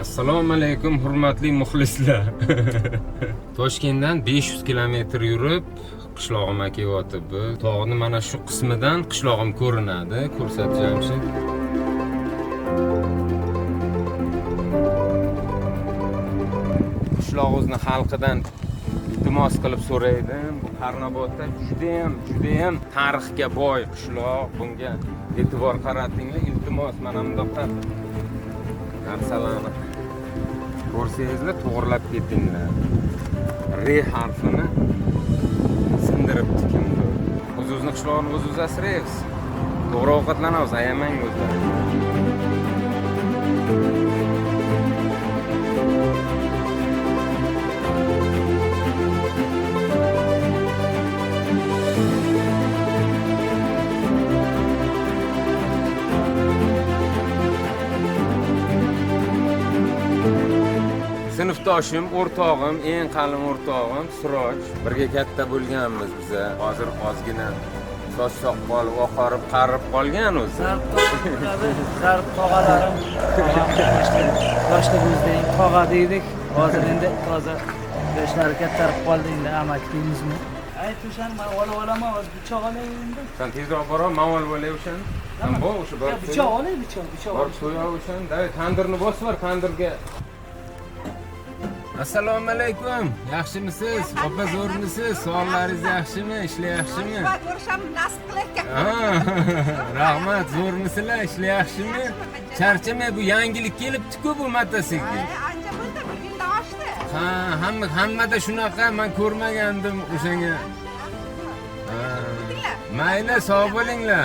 Assalomu alaykum hurmatli muxlislar. Toshkentdan 500 kilometr yurib qishlog'imga kelyapti. Bu tog'ni mana shu qismidan qishlog'im ko'rinadi. Ko'rsatacağım şimdi. Qishlog'imizni xalqidan iltimos qilib so'raydim. Bu Qarnobodda judayam tarixga boy qishloq. Bunga e'tibor qaratinglar. Iltimos mana bundoqqa narsalarni ko'rsangizlar to'g'rilab ketinglar. R harfini sindiribdi kimdir. O'z-o'zini qishlog'ini o'z-o'zi asraymiz. To'g'ri ovqatlanamiz, ayamang o'zlar. Sinfdoshim, o'rtog'im, eng qalin o'rtog'im Siroj. Birga katta bo'lganmiz biz. Hozir ozgina soch soqol oqarib, qarib qolgan o'zi. Zarb tog'alarim, yoshligimizda tog'a deydik. Hozir endi toza yoshlari kattarib qoldi, endi amak deymizmi? Ay, to'shan men olaman, o'z bichoq olay endi. Sen tezroq borib, ma'mul bo'lay o'shan. Sen bu o'sha bor. Bichoq olay, bichoq. Bor so'ya o'shan. Davay, tandirni bosib var, tandirga. Assalomu alaykum. Yaxshimisiz? Opa zo'rmisiz? Sog'ligingiz yaxshimi? Ishlar yaxshimi? Ko'rishamiz nasib qilarkan. Rahmat, zo'rmisizlar? Ishlar yaxshimi? Charchamay bu yangilik kelibdi-ku bu mototsikl. Ancha bo'ldi, bir yilda oshdi. Ha, hammada shunaqa men ko'rmagandim o'shanga. Mayli, sog' bo'linglar.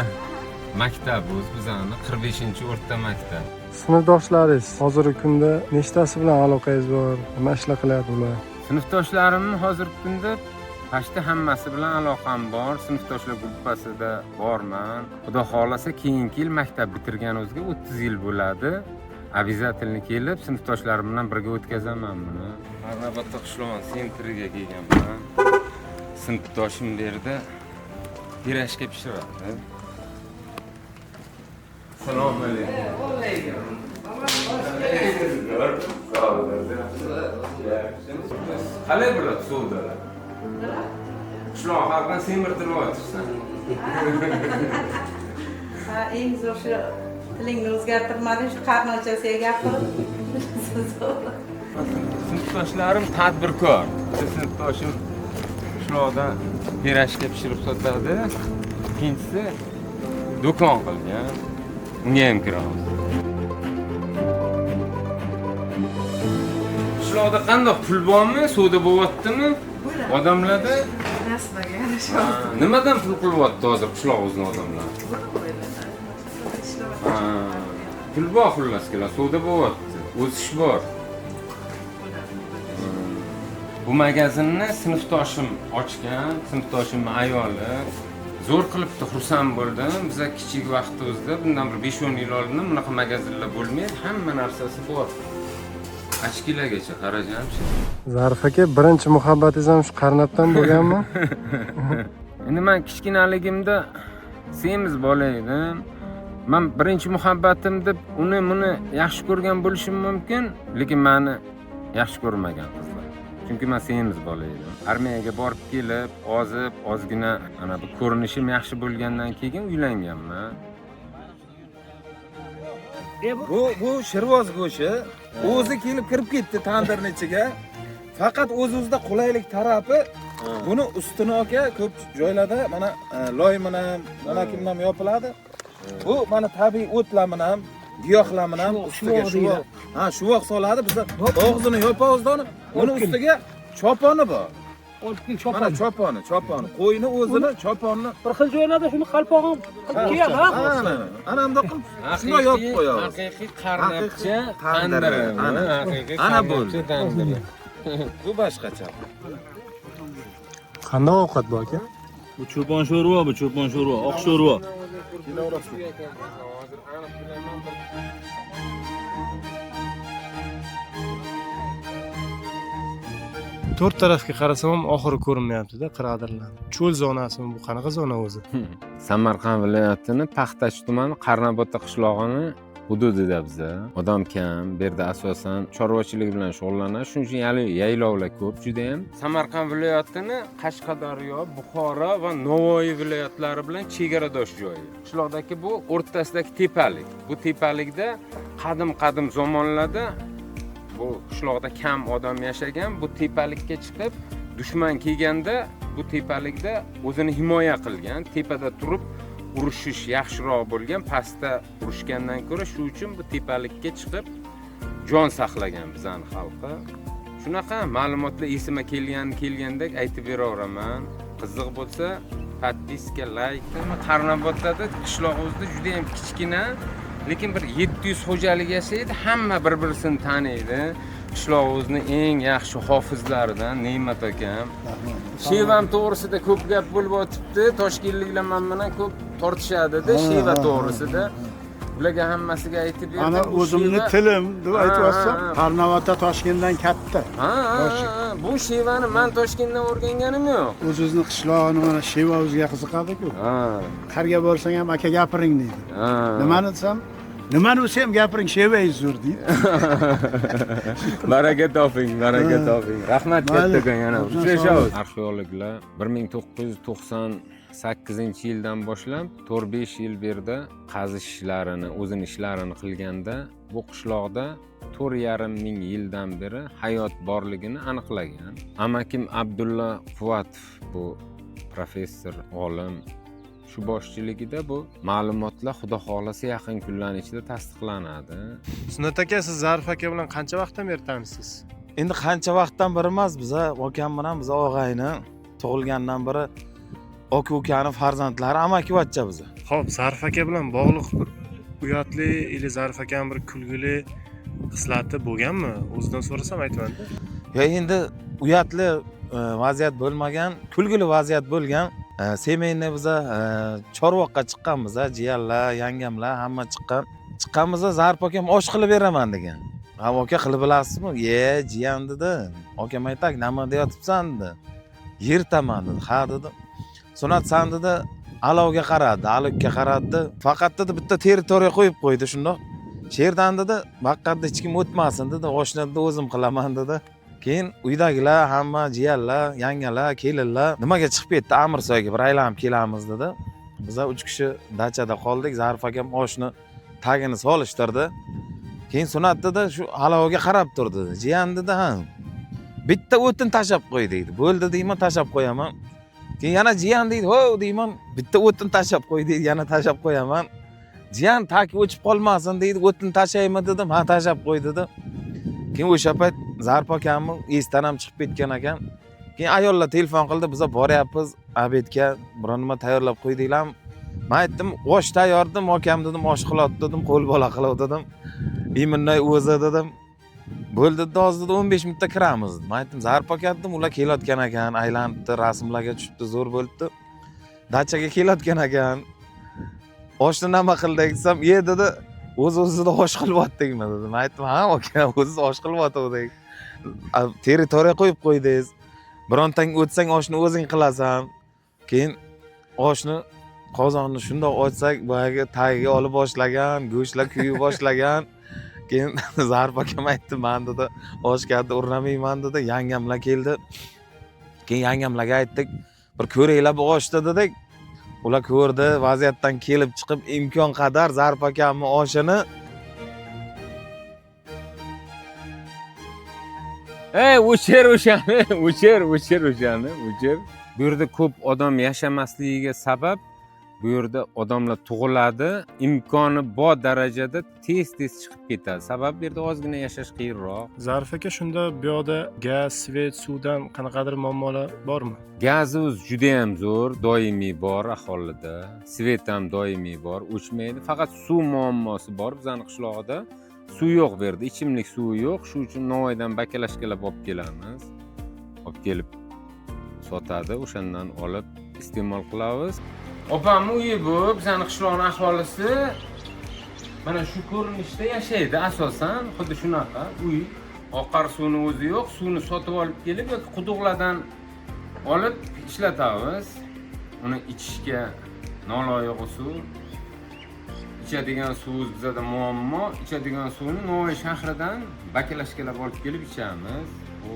Maktab bizani 45-o'rta maktab. Sinfdoshlaringiz hozirgi kunda nechtasi bilan aloqangiz bor? Nima ishlar qilyapti ular? Sinfdoshlarimni hozirgi kunda pashta hammasi bilan aloqam bor. Sinfdoshlar gruppasida borman. Xudo xolasa keyingi yil maktab bitirganimizga 30 yil bo'ladi. Обязательно kelib sinfdoshlarim bilan birga o'tkazaman buni. Qarnobodda qishloq sentriga kelganman. Sinfdoshim bu yerda pirashka pishiradi. Assalomu alaykum. Qalay bo'ladi suvda? Qishloq xalqini semirtirib o'tirsan. Ha, eng zo'r shu tilingni o'zgartirmading, shu qarnochasiga gapirib. Sinfdoshlarim tadbirkor. Sinfdoshim qishloqda pirashka pishirib sotadi. Ikkinchisi do'kon qilgan. Unga ham kiramiz. Qishloqda qanday pul bormi? Suvda bo'lyaptimi? Odamlarda Nasbaga yarasha. nimadan pul qilyapti hozir qishloqimizning odamlar? Pul bor xullaslar, suvda bo'lyapti. O'sish bor. Bu magazinni sinfdoshim ochgan, sinfdoshimning ayoli. Zo'r qilibdi, xursand bo'ldim. Biz kichik vaqtimizda bundan bir 5-10 yil oldin bunaqa magazinlar bo'lmaydi, hamma narsasi bor. Achkilagacha qarajamchi. Zarif aka, birinchi muhabbatingiz ham shu Qarnobdan bo'lganmi? Endi men kichkinaligimda semiz bola edim. Men birinchi muhabbatim deb uni yaxshi ko'rgan bo'lishim mumkin, lekin meni yaxshi ko'rmagan qizlar. Chunki men semiz bola edim. Armiyaga borib kelib, ozgina ana bu ko'rinishim yaxshi bo'lgandan keyin uylanganman. Bu shirvoz go'shi o'zi kelib kirib ketdi tandirning ichiga. Faqat o'z-o'zida qulaylik tarafi buni ustini aka ko'p joylarda mana loy bilan, mana kimdan yopiladi. Bu mana tabiiy o'tlar bilan, giyohlar bilan ustiga shuvoq soladi. Biz og'zini yopamiz uni. Buni ustiga choponi bor. Mana choponi. Qo'yni o'zini choponni Bir xil joylarda shuni qalpog'im qilib kiyadi, ha? ana bundoq qilib shunday yopib qo'yamiz. Haqiqiy qarnabcha tandiri. Haqiqiy ana bu. tandiri. Bu boshqacha. Qanday ovqat bu aka? Bu cho'pon sho'rva, oq sho'rva. To'rt tarafga qarasam ham oxiri ko'rinmayapti-da, qirg'adirlar. Cho'l zonasimi bu, qanaqa zona o'zi? Samarqand viloyatining Paxtachi tumani Qarnobodda qishlog'ini hududida biza odam kam, bu yerda asosan chorvachilik bilan shug'ullanadi. Shuning uchun yaylovlar ko'p juda ham. Samarqand viloyatini Qashqadaryo, Buxoro va Navoiy viloyatlari bilan chegaradosh joyi. Qishloqdagi bu o'rtasidagi tepalik. Bu tepalikda qadim zamonlarda bu qishloqda kam odam yashagan. Bu tepalikka chiqib dushman kelganda bu tepalikda o'zini himoya qilgan, tepada turib urushish yaxshiroq bo'lgan, pastda urushgandan ko'ra shu uchun bu tepalikka chiqib jon saqlagan bizning xalqi. Shunaqa ma'lumotlar esimga kelgandek aytib beraveraman. Qiziq bo'lsa, podpiska, layk. Qarnobodda qishlog'imizda juda ham kichkina, lekin bir 700 xo'jalik yashaydi, hamma bir-birini taniydi. Qishlog'imizni eng yaxshi hofizlaridan Ne'mat akam. Shevam to'g'risida ko'p gap bo'lib o'tibdi. Toshkentliklar men bilan ko'p tortishadi-da Sheva to'g'risida. Bularga hammasiga aytib berdim. Ana o'zimni tilim deb aytibsam, Qarnobodda Toshkentdan katta. Bu Shevani men Toshkentdan o'rganganim yo'q. O'zimizni qishlog'ini mana Sheva o'ziga qiziqadi-ku. Qayerga borsang ham aka gapiring deydi. Nimani desam, nimani o'zi ham gapiring, Shevangiz zo'r deydi. Baraka toping. Rahmat kattagon yana. Uchrashamiz. Arxeologlar 1998-yildan boshlab 4-5 yil berdi qazish ishlarini, o'zini ishlarini qilganda bu qishloqda 4,5 ming yildan beri hayot borligini aniqlagan. Amakim Abdulla Quvvatov bu professor, olim shu boshchiligida bu ma'lumotlar xudo xolasa yaqin kunlar ichida tasdiqlanadi. Sunnat aka, siz Zarif aka bilan qancha vaqtdan beri tanishsiz? Endi qancha vaqtdan beri emas, biza akam bilan biz og'ayni tug'ilgandan beri aka-ukani farzandlari amakivachcha biza. Xo'p, Zarif aka bilan bog'liq bir uyatli ili Zarif akaning bir kulgili xislati bo'lganmi? O'zidan so'rasam aytmadi. Ya endi uyatli vaziyat bo'lmagan, kulgili vaziyat bo'lgan. Semeyni biza chorvoqqa chiqqanmiz, jiyanlar, yangamlar hamma chiqqanmiz. Zarif akam osh qilib beraman degan. Aka qilib bilasizmi? Jiyan dedi. Akam aytdi, "Nima deyotibsan?" dedi. "Yertaman" dedi. "Ha" dedi. Sonat san dedi, alovga qaradi, alukka qaradi. Faqat dedi bitta territoriya qo'yib qo'ydi shundoq. Sherdan dedi, "Baqqarda hech kim o'tmasin" dedi. "Oshni o'zim qilaman" dedi. Keyin uydagilar hamma jiyanlar, yangalar, kelinlar nimaga chiqib ketdi? Amirsoyga bir aylanib kelamiz dedi. Biz 3 kishi dachada qoldik. Zarif akam oshni tagini solishtirdi. Keyin Sunat dedi, shu alovga qarab turdi dedi. "Jiyan" dedi, "Ha. Bitta o'tin tashab qo'y" deydi. "Bo'ldi" deyman, "Tashab qo'yaman." Keyin yana "Jiyan" deydi, "Ho" deyman, "Bitta o'tin tashab qo'y" deydi, yana tashab qo'yaman. "Jiyan taki o'chib qolmasin" deydi, "O'tin tashaymi" dedim, "Ha, tashab qo'y" dedi. Keyin o'sha payt Zarif akamning esdan ham chiqib ketgan ekan. Keyin ayollar telefon qildi, "Biz boryapmiz, obedga biror nima tayyorlab qo'ydinglarmi?" Men aytdim, "Osh tayyor" dedim, "Akam" dedim, "Osh qilyapti" dedim, "Qo'l bola qilib" dedim. "Iminnoy o'zi" dedim. "Bo'ldi, hozir dedi 15 minutda kiramiz" dedim. Men aytdim, "Zarif aka" dedim, "Ular kelayotgan ekan, aylanibdi, rasmlarga tushibdi, zo'r bo'libdi. Dachaga kelayotgan ekan. Oshni nima qildik" desam, dedi, "O'z-o'zida osh qilyaptingmi" dedi. Men aytdim, "Ha, aka, o'ziz osh qilyaptik. Territoriya qo'yib qo'ydingiz. Birontang o'tsang oshni o'zing qilasan." Keyin oshni qozonni shundoq ochsak, boyagi tagiga olib boshlagan, go'shtlar kuyib boshlagan. Keyin Zarif akam aytdi, "Men" dedi, "Oshga urnamayman" dedi. Yangamlar keldi. Keyin yangamlarga aytdik, "Bir ko'ringlar bu oshni" dedik. Ular ko'rdi, vaziyatdan kelib chiqib imkon qadar Zarif akamning oshini o'chir o'shani. Bu yerda ko'p odam yashamasligiga sabab bu yerda odamlar tug'iladi, imkoni bor darajada tez chiqib ketadi. Sabab bu yerda ozgina yashash qiyinroq. Zarif aka, shunda bu yoqda gaz, svet, suvdan qanaqadir muammolar bormi? Gazimiz juda ham zo'r, doimiy bor aholida. Svet ham doimiy bor, o'chmaydi. Faqat suv muammosi bor bizning qishlog'ida. Suv yo'q bu yerda, ichimlik suvi yo'q. Shuning uchun Navoiydan bakalashkalab olib kelamiz. Olib kelib sotadi, o'shandan olib iste'mol qilamiz. Opamning uyi bu, bizning qishloqning aholisi mana shu ko'rinishda yashaydi asosan, xuddi shunaqa uy. Oqar suvni o'zi yo'q, suvni sotib olib kelib yoki quduqlardan olib ishlatamiz. Uni ichishga noloyiq usul. ichadigan suvimiz bizada muammo. Ichadigan suvni Navoiy shahridan bakalashkalab olib kelib ichamiz. Bu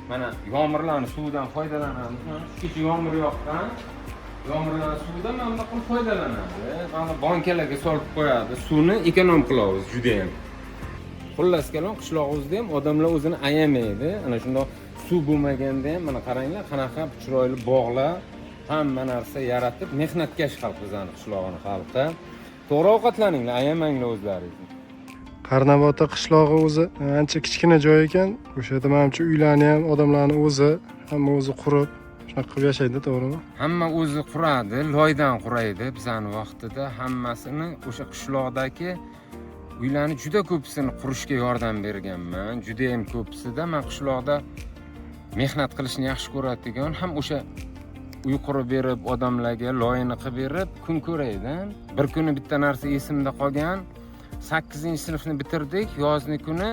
mana yomg'irlarning suvidan foydalanamiz. Mana shu kecha yomg'ir yoqqan. Yomg'irlarning suvidan mana bunday qilib foydalanadi. Mana bankalarga solib qo'yadi. Suvni ekonom qilamiz juda ham. Xullas kalom qishlog'imizda ham odamlar o'zini ayamaydi. Ana shundoq suv bo'lmaganda ham mana qaranglar, qanaqa chiroyli bog'lar, hamma narsa yaratib, mehnatkash xalq bizning qishlog'ini xalqi. To'g'ri ovqatlaninglar, ayamanglar o'zlaringizni. Qarnavota qishlog'i o'zi ancha kichkina joy ekan. O'sha yerda menimcha uylarni ham odamlarni o'zi, hamma o'zi qurib, shunaqa qilib yashaydi, to'g'rimi? Hamma o'zi quradi, loydan quraydi bizning vaqtida. Hammasini o'sha qishloqdagi uylarni juda ko'pisini qurishga yordam berganman. Juda ham ko'pisida men qishloqda mehnat qilishni yaxshi ko'radigan, ham o'sha uy qurib berib, odamlarga loyini qilib berib, kun ko'raydi. Bir kuni bitta narsa esimda qolgan. 8-sinfni bitirdik, yozni kuni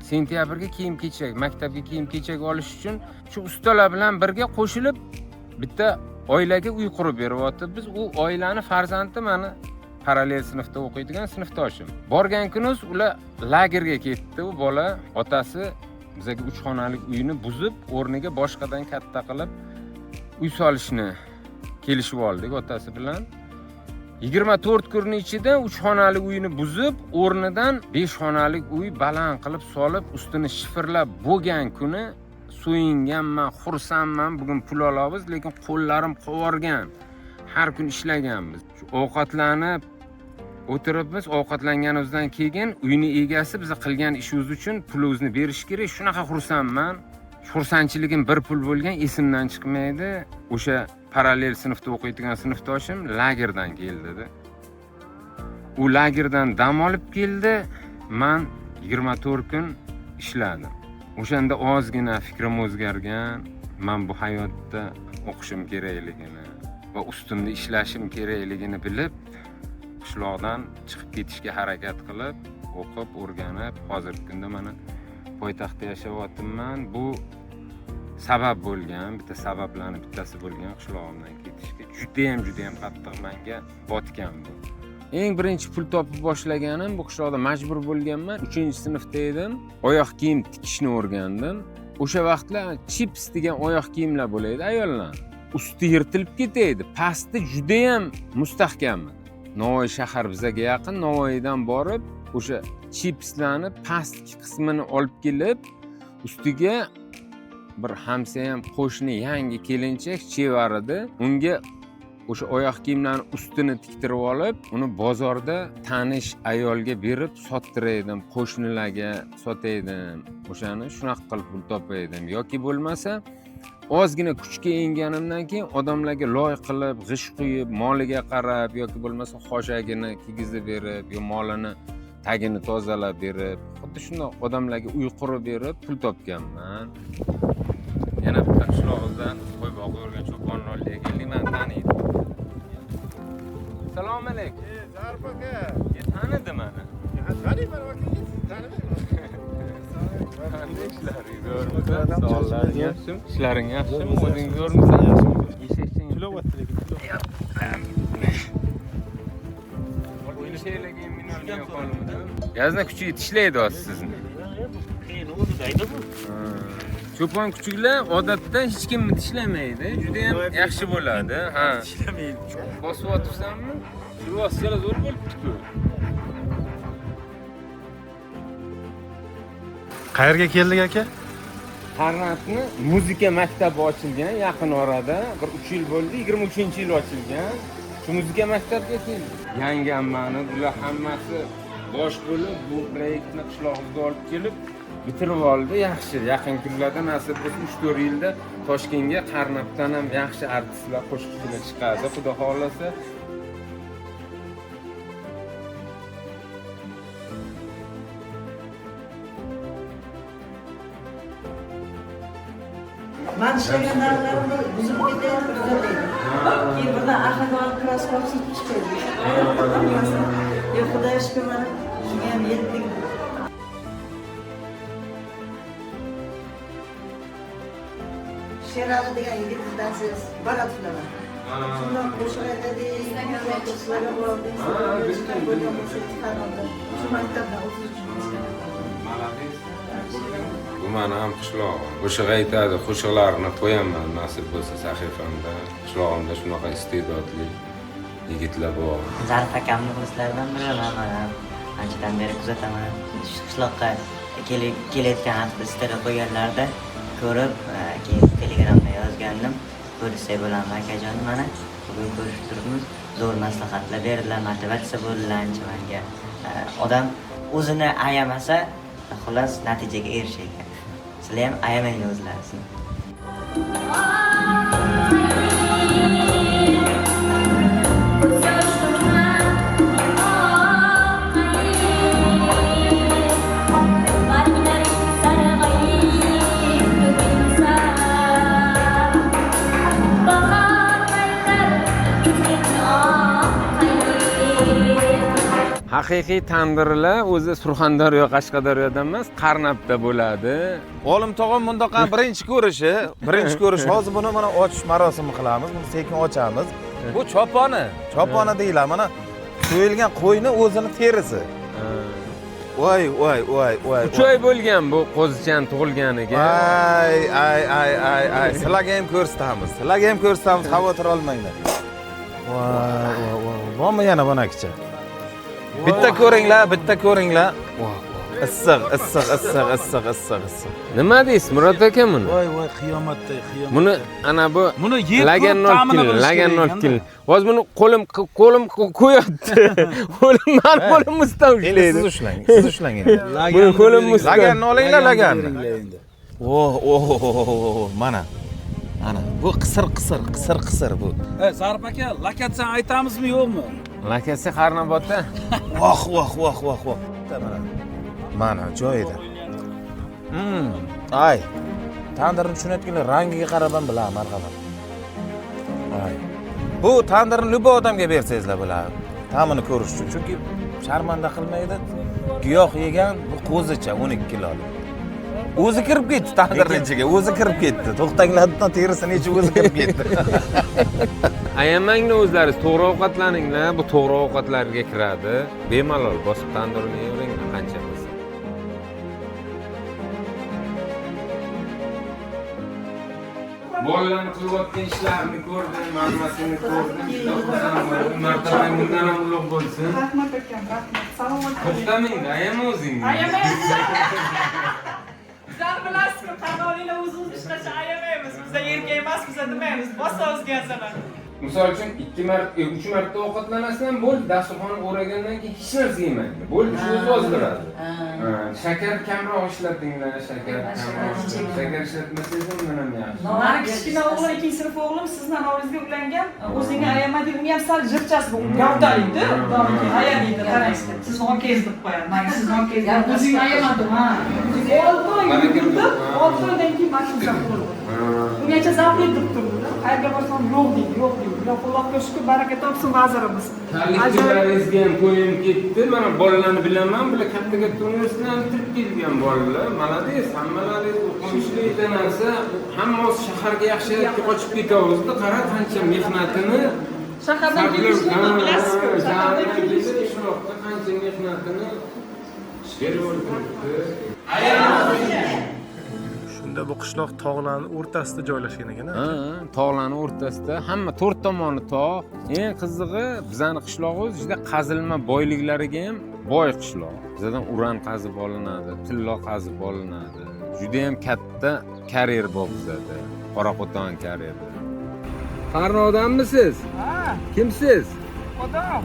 sentyabrga kiyim-kechak, maktabga kiyim-kechak olish uchun shu ustalar bilan birga qo'shilib bitta oilaga uy qurib beryapti. Biz u oilani farzandi meni parallel sinfda o'qiydigan sinfdoshim. Borgan kunimiz ular lagerga ketdi. U bola otasi bizga 3 xonalik uyni buzib, o'rniga boshqadan katta qilib uy solishni kelishib oldik otasi bilan. 24 kunning ichida 3 xonali uyni buzib, o'rnidan 5 xonalik uy baland qilib solib, ustini shifrlab bo'lgan kuni so'yinganman, xursandman. Bugun pul olamiz, lekin qo'llarim qovorgan. Har kun ishlaganmiz. Shu ovqatlanib o'tiribmiz, ovqatlanganimizdan keyin uyni egasi biza qilgan ishimiz uchun pulimizni berish kerak. Shunaqa xursandman. Xursandchiligim bir pul bo'lgan esimdan chiqmaydi. O'sha parallel sinfda o'qiydigan sinfdoshim lagerdan keldi. U lagerdan dam olib keldi. Men 24 kun ishladim. O'shanda ozgina fikrim o'zgargan. Men bu hayotda o'qishim kerakligini va ustimda ishlashim kerakligini bilib, qishloqdan chiqib ketishga harakat qilib, o'qib, o'rganib, hozirgi kunda mana poytaxtda yashayapman. Bu sabab bo'lgan, bitta sabablarning bittasi bo'lgan qishlog'imdan ketishga. Juda ham qattiq menga botgan bu. Eng birinchi pul topib boshlaganim bu qishloqda majbur bo'lganman. 3-sinfda edim. Oyoq kiyim tikishni o'rgandim. O'sha vaqtlar chips degan oyoq kiyimlar bo'laydi ayollar. Usti yirtilib ketaydi. Pasti juda ham mustahkam. Navoiy shahar bizga yaqin. Navoiydan borib, o'sha chipslarni pastki qismini olib kelib, ustiga bir hamsayam qo'shni yangi kelinchak chevar edi. Unga o'sha oyoq kiyimlarning ustini tiktirib olib, uni bozorda tanish ayolga berib sottiraydim, qo'shnilarga sotaydim. O'shani shunaqa qilib pul topaydim. Yoki bo'lmasa, ozgina kuchga yenganimdan keyin odamlarga loy qilib, g'ish quyib, moliga qarab yoki bo'lmasa xoshagini kigizib berib, yo molini tagini tozalab berib, xuddi shunday odamlarga uy qurib berib pul topganman. Yana bitta qishlog'imizdan qo'y boqib yurgan cho'ponlarga keldik, men taniydim. Assalomu alaykum. Zarif aka. Tanidi meni. Taniyman aka, tanimayman. Qanday ishlaringiz zo'rmi? Savollar yaxshimi? Ishlaring yaxshimi? O'zingiz zo'rmisiz? Eshakching Kulyapti lekin. Yazda kuchi tishlaydi sizni. Cho'pon kuchuklar odatda hech kimni tishlamaydi. Juda ham yaxshi bo'ladi. Ha. Tishlamaydi. Bosib o'tirsanmi? Shu vositalar zo'r bo'libdi-ku. Qayerga keldik aka? Qarnatni muzika maktabi ochilgan yaqin orada. Bir 3 yil bo'ldi, 23-yil ochilgan. Shu muzika maktabiga keldik. Yangammani bular hammasi bosh bo'lib, bu proyektni qishlog'imizga olib kelib bitirib oldi. Yaxshi, yaqin kunlarda nasib bo'lsa 3-4 yilda Toshkentga Qarnatdan ham yaxshi artistlar, qo'shiqchilar chiqadi, xudo xolasa. Ben işleyen dağlarımda buzum gidiyordu, tuzatıydı. Ki burada arkadan kraskop sitmiş koydu. Yok da aşkım var, şuna yettik. Şeralı diye yigitizden siz bana tutuyorlar. Shundan qo'shiq aytadi, kurslarga bordi. Shu maktabdan o'qituvchimiz. Bu mani ham qishlog'im. Qo'shiq aytadi, qo'shiqlarni qo'yaman nasib bo'lsa sahifamda. Qishlog'imda shunaqa iste'dodli yigitlar bor. Zarif akamni do'stlaridan biriman. Mana anchadan beri kuzataman. Qishloqqa kelayotgan haqida istarib qo'yganlarda ko'rib, keyin Telegramda yozgandim. Ko'rsak bo'laman akajon, mana bugun ko'rishib turibmiz. Zo'r maslahatlar berdilar, motivatsiya bo'ldilar ancha menga. Odam o'zini ayamasa, xullas natijaga erishadi. Sizlar ham ayamanglar o'zlaringizni. Haqiqiy tandirlar o'zi Surxondaryo, Qashqadaryoda emas, Qarnabda bo'ladi. Olim tog'am bundaqa birinchi ko'rish. Hozir buni mana ochish marosimi qilamiz. Buni sekin ochamiz. Bu choponi deyiladi. Mana so'yilgan qo'yni o'zini terisi. Voy. 3 oy bo'lgan bu qo'zicham tug'ilganiga. Ay. Sizlarga ham ko'rsatamiz. Xavotir olmanglar. Voy. Bormi yana bunakicha? Bitta ko'ringlar. Issiq. Nima deysiz Murod aka buni? Voy, qiyomatday. Buni ana bu lagan nol. Hozir buni qo'lim qo'yapti. Qo'lim mustam ushlaydi. Siz ushlang. Buni qo'lim mustam. Laganni olinglar, laganni. Mana. Bu qisir bu. Zarif aka, lakatsan aytamizmi yo'qmi? Lakasi Qarnobodda. Voh. Mana joyida. Ay. Tandirni tushunayotganlar rangiga qarab ham bilaman, marhamat. Ay. Bu tandirni любой odamga bersangizlar bo'ladi. Ta'mini ko'rish uchun. Chunki sharmanda qilmaydi. Giyoh yegan bu qo'zicha 12 kilolik. O'zi kirib ketdi tandirning ichiga, To'xtanglardan terisi necha o'zi kirib ketdi. Ayamanglar o'zlaringiz to'g'ri ovqatlaninglar. Bu to'g'ri ovqatlarga kiradi. Bemalol bosib tandirni yeyveringlar qancha bo'lsa. Bolalarni qilayotgan ishlarini ko'rdim, hammasini ko'rdim. Martabang bundan ham ulug' bo'lsin. Rahmat akam, rahmat. Salom alaykum. To'xtamanglar, ayama o'zingni. Sizlar bilasizmi, qandoqliklar o'zimiz hech qachon ayamaymiz. Bizda erkak emas, bizda demaymiz. Bosa o'zgarsalar. Misol uchun 3 marta ovqatlanasan, bo'ldi, dasturxonni o'ragandan keyin hech narsa yemaydi. Bo'ldi, shu o'zi ozdiradi. Shakar kamroq ishlatinglar, shakar ishlatmasangiz undan ham yaxshi. Mani kichkina o'g'lim, 2-sinf o'g'lim sizdan oldingizga uylangan. O'zingga ayamadi, unga ham sal jirchasi bor. Gavdalikda, doimki ayamaydi, qarang. Sizni okangiz deb qo'yadi. Mana sizni okangiz. O'zingga ayamadim, ha. 6 oydan keyin mashina qildi. Ungacha zavqli deb turdi. Qayerga borsam yo'q deydi. Allohga shukr, baraka topsin vazirimiz. Ta'limlaringizga ham qo'yim ketdi. Mana bolalarni bilaman, bular katta universitetlarni bitirib kelgan bolalar. Malades, hammalaringiz o'qimishli narsa, hammasi shaharga yaxshi qochib ketavizdi. Qara qancha mehnatini shahardan kelishni bilasizku. Shahardan qishloqda qancha mehnatini berib o'tiribdi. Shunda bu qishloq tog'larning o'rtasida joylashgan ekan. Tog'larning o'rtasida, hamma 4 tomoni tog'. Eng qizig'i, bizning qishlog'imiz juda qazilma boyliklariga ham boy qishloq. Bizdan uran qazib olinadi, tillo qazib olinadi. Juda ham katta karyer bor bizda. Qoraqo'ton karyeri. Qarni odammisiz? Ha. Kimsiz? Odam.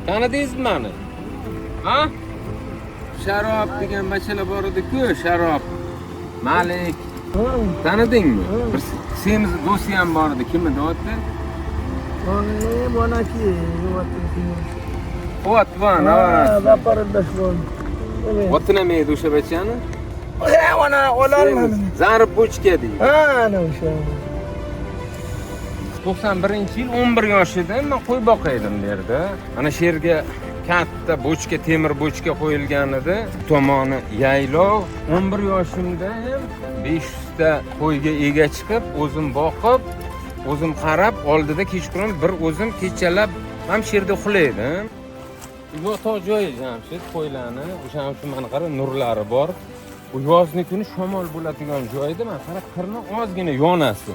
Tanidingizmi meni? Ha? Sharob degan bachalar bor edi-ku, Sharob. Malik. Tanidingmi? Bir semiz do'sti ham bor edi. Kim edi otda? Monaki, Otvan, vaparindash bor. Otni nima edi o'sha bachani? Ona ololmadim. Zarib bochka deydi. Ana o'sha. 91-yil 11 yoshida men qo'y boqaydim bu yerda. Ana shu yerga katta bochka, temir bochka qo'yilgan edi. Tomoni yaylov. 11 yoshimda ham 500 ta qo'yga ega chiqib, o'zim boqib, o'zim qarab oldida kechqurun bir o'zim kechalab ham shu yerda uxlaydim. Yotoq joyi Jamshid qo'ylarni, o'shaning uchun mana qara nurlari bor. Bu yozni kuni shamol bo'ladigan joyda mana qara qirni ozgina yonasi.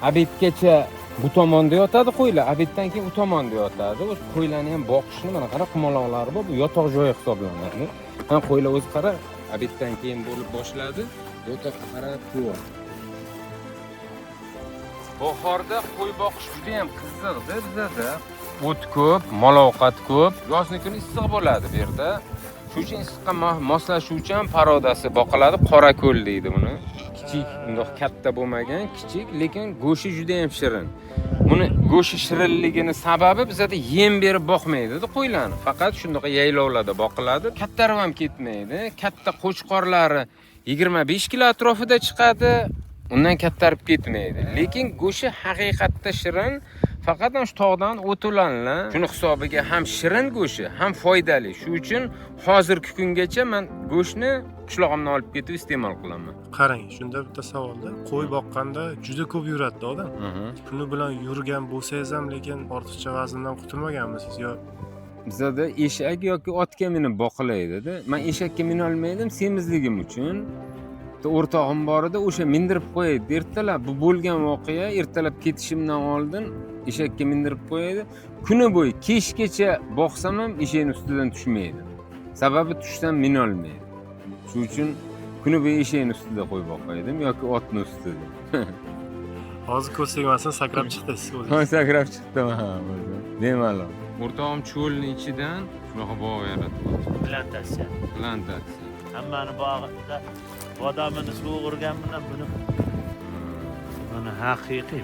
Abitgacha bu tomonda yotadi qo'ylar, abitdan keyin u tomonda yotadi. O'sha qo'ylarni ham boqishni mana qara qumaloqlari bor, bu yotoq joyi hisoblanadi. Ham qo'ylar o'zi qara abitdan keyin bo'lib boshladi. Yotoqqa qarab ko'r. Bahorda qo'y boqish juda ham qiziqda bizda. O't ko'p, mol-ovqat ko'p. Yozning kuni issiq bo'ladi bu yerda. Shuning uchun issiqqa moslashuvchi ham parodasi boqiladi, qorako'l deydi buni. Kichik, undoq katta bo'lmagan, kichik, lekin go'shi juda ham shirin. Buni go'shi shirinligini sababi bizda yem berib boqmaydi-da qo'ylarni. Faqat shunday yaylovlarda boqiladi. Kattarib ham ketmaydi. Katta qo'chqorlari 25 kilo atrofida chiqadi. Undan kattarib ketmaydi. Lekin go'shi haqiqatda shirin. Faqat shu tog'dan o'to'lanlar. Shuni hisobiga ham shirin go'shi, ham foydali. Shuning uchun hozirgi kungacha men go'shni qishlog'imdan olib ketib iste'mol qilaman. Qarang, shunda bitta savolda, qo'y boqqanda juda ko'p yuradi odam. Puni bilan yurgan bo'lsangiz ham, lekin ortiqcha vazndan qutulmaganmisiz yo? Bizda eshak yoki otga minib boqilaydi-da. Men eshakka mina olmaydim semizligim uchun. O'rtog'im bor edi, o'sha mindirib qo'ydi. Ertalab bu bo'lgan voqea, ertalab ketishimdan oldin eshakka mindirib qo'ydi. Kuni bo'yi kechgacha boqsam ham eshakning ustidan tushmaydi. Sababi tushsam mina olmaydi. Shuning uchun kuni bo'yi eshakning ustida qo'y boqaydim yoki otning ustida. Hozir ko'z tegmasin sakrab chiqdingiz o'zingiz. Ha, sakrab chiqdim ha, o'zi. Bemalol. O'rtog'im cho'lning ichidan shunaqa bog' yaratdi. Plantatsiya. Plantatsiya. Hammani bog'ida bodomini suv urgan bilan buni haqiqiy.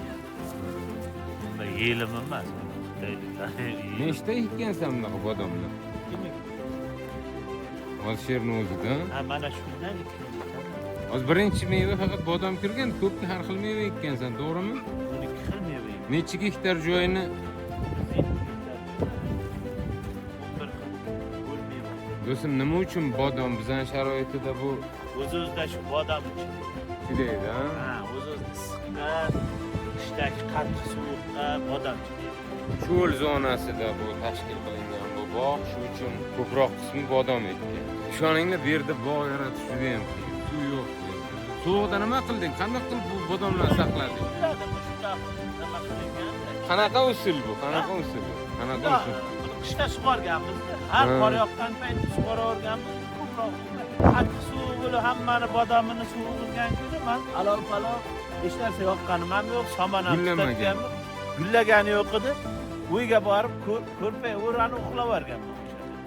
Bunda yelim emas. Nechta ekkansan bunaqa bodomni? Hozir sherning o'zida. Ha, mana shundan ekkan. Hozir birinchi meva faqat bodom kirgan, ko'p har xil meva ekkansan, to'g'rimi? 12 xil meva. Necha gektar joyini? Do'stim, nima uchun bodom bizning sharoitida bu O'zimizda shu bodom uchun. Shudaydi, Ha, o'zimiz issiqqa, qishdagi qattiq sovuqqa bodom chidaydi. Cho'l zonasida bu tashkil qilingan bu bog', shuning uchun ko'proq qismi bodom ekkan. Ishoninglar, bu yerda bog' yaratish juda ham qiyin. Suv yo'q. Sovuqda nima qilding? Qanday qilib bu bodomlarni saqlading? Qanaqa usul bu? Qanaqa usul? Qanaqa usul? Qishda sug'organmiz. Har qor yoqqan paytda sug'oraverganmiz. Ko'proq qattiq suv bo'lib hammani bodomini suv urgan kuni men alov-palov hech narsa yoqqanim ham yo'q, somon ham tutgan. Gullagani yo'q edi. Uyga borib ko'rpay o'rani uxlaverganman.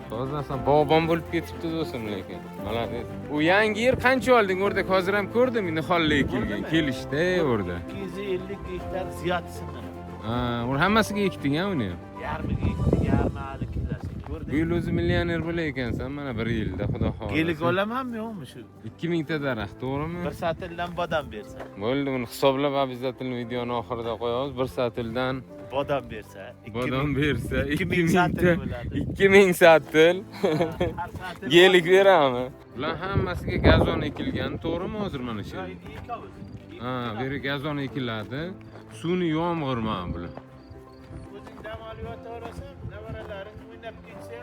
To'g'risan, bog'bon bo'lib ketibdi do'stim, lekin. Malades. U yangi yer qancha olding o'rdak? Hozir ham ko'rdim, niholli ekilgan. Kelishdi o'rda. 250 gektar ziyodasini. Ha, uni hammasiga ekding-a uni? Yarmiga ekdik, yarmi hali kelasi. Ko'rding? Bu yil o'zi millioner bo'lar ekansan, mana bir yilda, xudo xohlasa. Kelik olamanmi yo'qmi shu? 2000 ta daraxt, to'g'rimi? Bir satildan bodom bersa. Bo'ldi, uni hisoblab обязательно videoni oxirida qo'yamiz. Bir satildan bodom bersa, 2000 satil bo'ladi. 2000 satil. Gelik beramiz. Bular hammasiga gazon ekilgan, to'g'rimi hozir mana shu? Ha, bu yerga gazon ekiladi. Suvni yomg'ir mana bular. O'zing dam olib yotaverasang, nevaralaring o'ynab ketsa,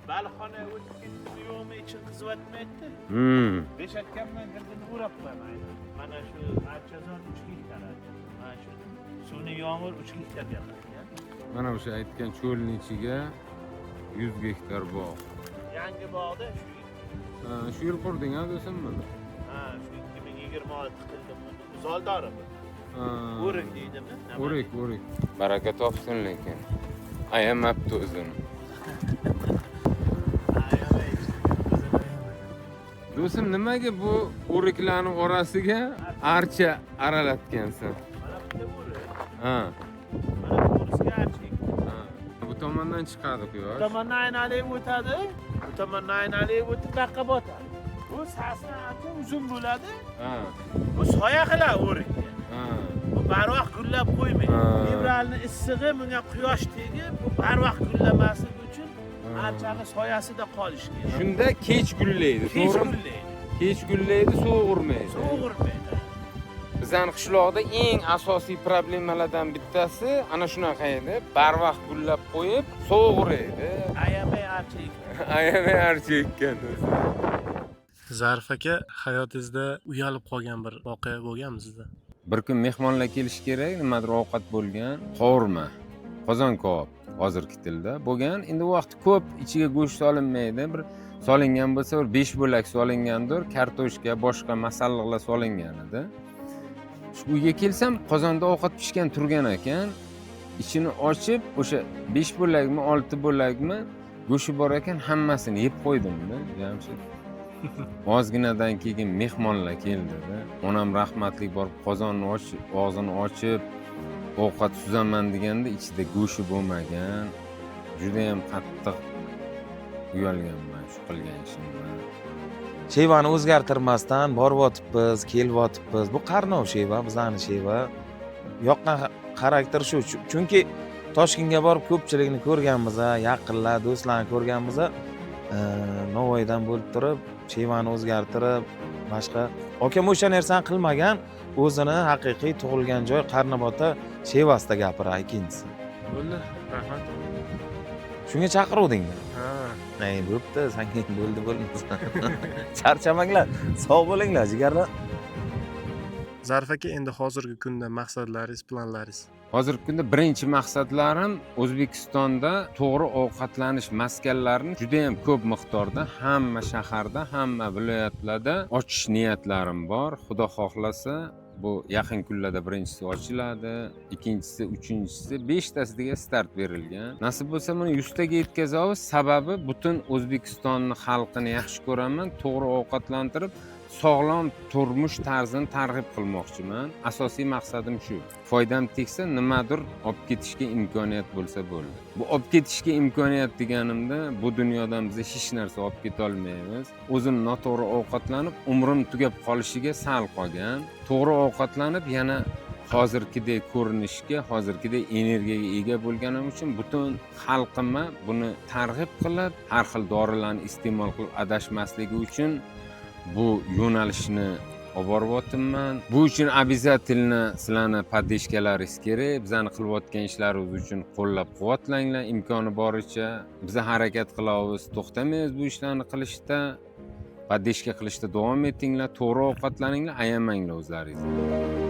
balxona o'tib ketdi, yo'qmi için qizyapmaydi. Beshakkamdan girdini o'rab qo'ymaydi. Mana shu archazon 3 gektar. Mana shu suvni yomg'ir 3 gektar beradi. Mana o'sha aytgan cho'lning ichiga 100 gektar bog'. Yangi bog'da shu. Ha, shu yil qurding-a do'stim buni? Ha, shu 2026 qildim buni. Zoldori bu. O'rik deydimi? O'rik. Baraka topsin lekin. Ayamabdi o'zini. Do'stim, nimaga bu o'riklarning orasiga archa aralatgansan? Mana bitta o'rik. Ha. Mana bu o'rikga archa. Ha. Bu tomondan chiqadi quyosh. Bu tomondan aylanib o'tadi. Bu tomondan aylanib o'tib taqqa botadi. Bu sasni ancha uzun bo'ladi. Ha. Bu soya qilar o'rikka. Ha. Bu barvaqt gullab qo'ymaydi. Fevralni issig'i bunga quyosh tegib, bu barvaqt gullamasligi uchun archani soyasida qolish kerak. Shunda kech gullaydi, to'g'rimi? Kech gullaydi. Kech gullaydi, sovuq urmaydi. Sovuq urmaydi. bizani qishloqda eng asosiy problemalardan bittasi ana shunaqa edi. Barvaqt gullab qo'yib, sovug'raydi. ayamay archiydi. Ayamay archiyotgan. Zarif aka, hayotingizda uyalib qolgan bir voqea bo'lganmi sizda? Bir kun mehmonlar kelishi kerak, nimadir ovqat bo'lgan, qovurma, qozon kabob hozirgi tilda bo'lgan. Endi u vaqt ko'p ichiga go'sht solinmaydi. Bir solingan bo'lsa, bir 5 bo'lak solingandir, kartoshka, boshqa masalliqlar solingan edi. Shu uyga kelsam, qozonda ovqat pishgan turgan ekan. Ichini ochib, o'sha 5 bo'lakmi, 6 bo'lakmi go'shti bor ekan, hammasini yeb qo'ydim-da, Jamshid. Ozginadan keyin mehmonlar keldi-da. Onam rahmatli borib qozonni ochib, og'zini ochib, ovqat suzaman deganda ichida go'shti bo'lmagan. Juda ham qattiq uyalganman shu qilgan ishimdan. Shevani o'zgartirmasdan boryotibmiz, kelyotibmiz. Bu Qarnov sheva, bizani sheva. Yoqqan xarakter shu. Chunki Toshkentga borib ko'pchilikni ko'rganmiz, yaqinlar, do'stlarni ko'rganmiz. Navoiydan bo'lib turib, shevani o'zgartirib, boshqa akam o'sha narsani qilmagan, o'zini haqiqiy tug'ilgan joy Qarnobodda shevasida gapirar ikkinchisi. Bo'ldi, rahmat. Shunga chaqiruvdingmi? Ha. Ey, bo'pti, senga bo'ldi. Charchamanglar, sog' bo'linglar, jigarlar. Zarif aka, endi hozirgi kunda maqsadlaringiz, planlaringiz? Hozirgi kunda birinchi maqsadlarim O'zbekistonda to'g'ri ovqatlanish maskanlarini juda ham ko'p miqdorda hamma shaharda, hamma viloyatlarda ochish niyatlarim bor. Xudo xohlasa, bu yaqin kunlarda birinchisi ochiladi, ikkinchisi, uchinchisi, 5tasiga start berilgan. Nasib bo'lsa, buni 100 taga yetkazamiz. Sababi butun O'zbekistonning xalqini yaxshi ko'raman, to'g'ri ovqatlantirib, sog'lom turmush tarzini targ'ib qilmoqchiman. Asosiy maqsadim shu. Foydam tegsa, nimadir olib ketishga imkoniyat bo'lsa bo'ldi. Bu olib ketishga imkoniyat deganimda, bu dunyodan biz hech narsa olib keta olmaymiz. O'zim noto'g'ri ovqatlanib, umrim tugab qolishiga sal qolgan. To'g'ri ovqatlanib, yana hozirgidek ko'rinishga, hozirgidek energiyaga ega bo'lganim uchun butun xalqimga buni targ'ib qilib, har xil dorilarni iste'mol qilib adashmasligi uchun bu yo'nalishni olib boryapman. Bu uchun обязательно sizlarni podдержкаларingiz kerak. Bizani qilayotgan ishlarimiz uchun qo'llab-quvvatlanglar imkoni boricha. Biz harakat qilamiz, to'xtamaymiz bu ishlarni qilishda. Podдержка qilishda davom etinglar, to'g'ri ovqatlaninglar, ayamanglar o'zlaringizni.